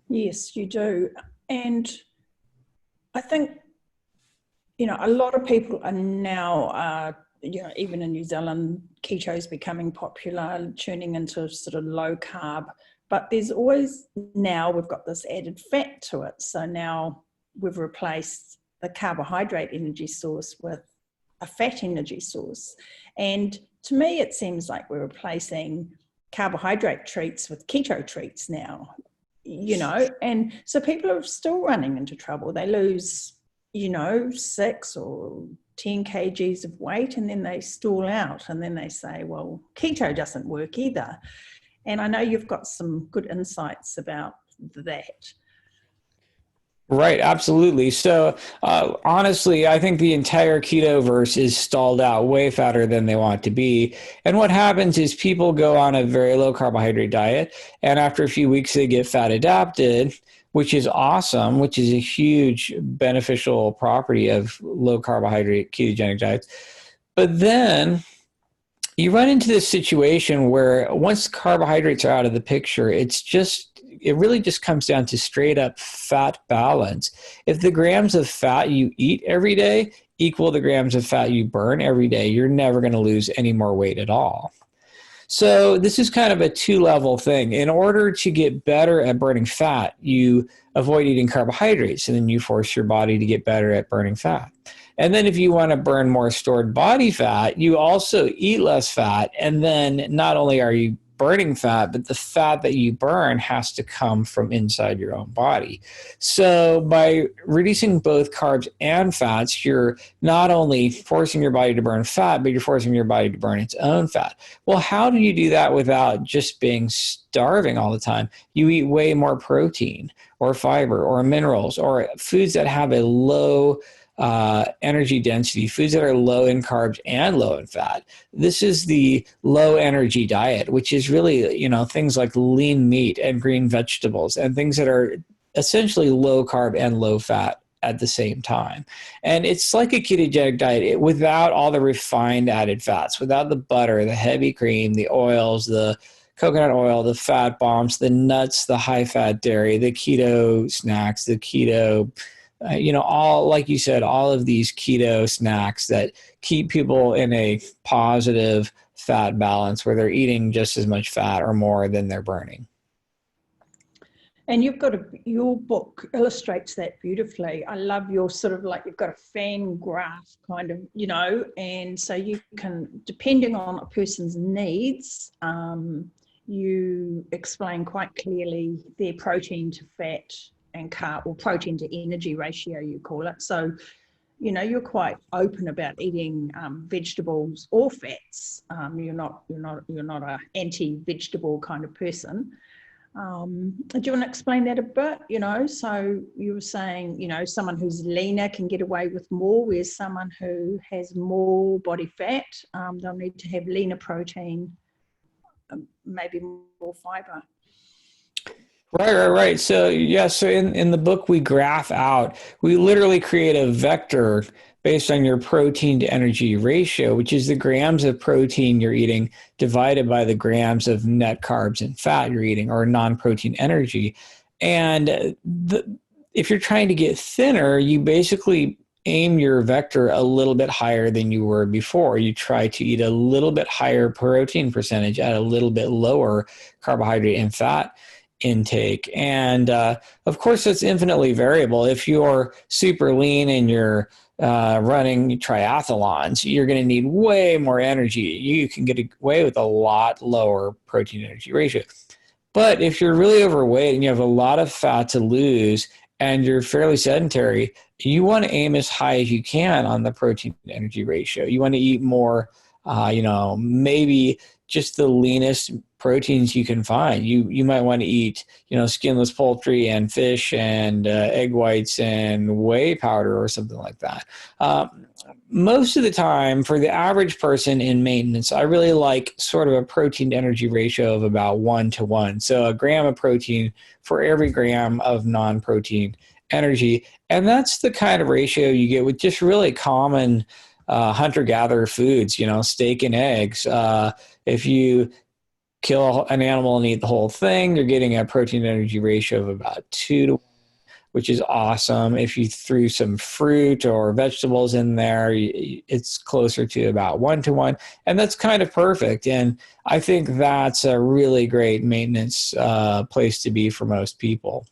Yes, you do. And I think, a lot of people are now, even in New Zealand, keto is becoming popular, tuning into sort of low carb. But there's always, now we've got this added fat to it. So now we've replaced the carbohydrate energy source with a fat energy source. And to me, it seems like we're replacing carbohydrate treats with keto treats now, and so people are still running into trouble. They lose, 6 or 10 kgs of weight, and then they stall out, and then they say, well, keto doesn't work either. And I know you've got some good insights about that. Right, absolutely. So honestly, I think the entire keto verse is stalled out way fatter than they want to be. And what happens is people go on a very low carbohydrate diet, and after a few weeks, they get fat adapted, which is awesome, which is a huge beneficial property of low carbohydrate ketogenic diets. But then you run into this situation where once carbohydrates are out of the picture, it really just comes down to straight up fat balance. If the grams of fat you eat every day equal the grams of fat you burn every day, you're never going to lose any more weight at all. So this is kind of a two-level thing. In order to get better at burning fat, you avoid eating carbohydrates, and then you force your body to get better at burning fat. And then if you want to burn more stored body fat, you also eat less fat. And then not only are you burning fat, but the fat that you burn has to come from inside your own body. So by reducing both carbs and fats, you're not only forcing your body to burn fat, but you're forcing your body to burn its own fat. Well, how do you do that without just being starving all the time? You eat way more protein or fiber or minerals or foods that have a low energy density, foods that are low in carbs and low in fat. This is the low energy diet, which is really, things like lean meat and green vegetables and things that are essentially low carb and low fat at the same time. And it's like a ketogenic diet without all the refined added fats, without the butter, the heavy cream, the oils, the coconut oil, the fat bombs, the nuts, the high fat dairy, the keto snacks, the keto all, like you said, all of these keto snacks that keep people in a positive fat balance where they're eating just as much fat or more than they're burning. And your book illustrates that beautifully. I love your sort of like, you've got a fan graph kind of, and so you can, depending on a person's needs, you explain quite clearly their protein to fat and carb, or protein to energy ratio, you call it. So, you're quite open about eating vegetables or fats. You're not a anti-vegetable kind of person. Do you want to explain that a bit? So you were saying, someone who's leaner can get away with more, whereas someone who has more body fat, they'll need to have leaner protein, maybe more fiber. Right. So in the book, we graph out, we literally create a vector based on your protein to energy ratio, which is the grams of protein you're eating divided by the grams of net carbs and fat you're eating, or non-protein energy. And if you're trying to get thinner, you basically aim your vector a little bit higher than you were before. You try to eat a little bit higher protein percentage at a little bit lower carbohydrate and fat intake. And of course, it's infinitely variable. If you're super lean and you're running triathlons, you're going to need way more energy. You can get away with a lot lower protein energy ratio. But if you're really overweight and you have a lot of fat to lose and you're fairly sedentary, you want to aim as high as you can on the protein energy ratio. You want to eat more, maybe just the leanest proteins you can find. You might want to eat, skinless poultry and fish and egg whites and whey powder or something like that. Most of the time, for the average person in maintenance, I really like sort of a protein to energy ratio of about 1-to-1. So a gram of protein for every gram of non-protein energy. And that's the kind of ratio you get with just really common hunter-gatherer foods, steak and eggs. If you kill an animal and eat the whole thing, you're getting a protein energy ratio of about 2 to 1, which is awesome. If you threw some fruit or vegetables in there, it's closer to about 1 to 1. And that's kind of perfect. And I think that's a really great maintenance place to be for most people.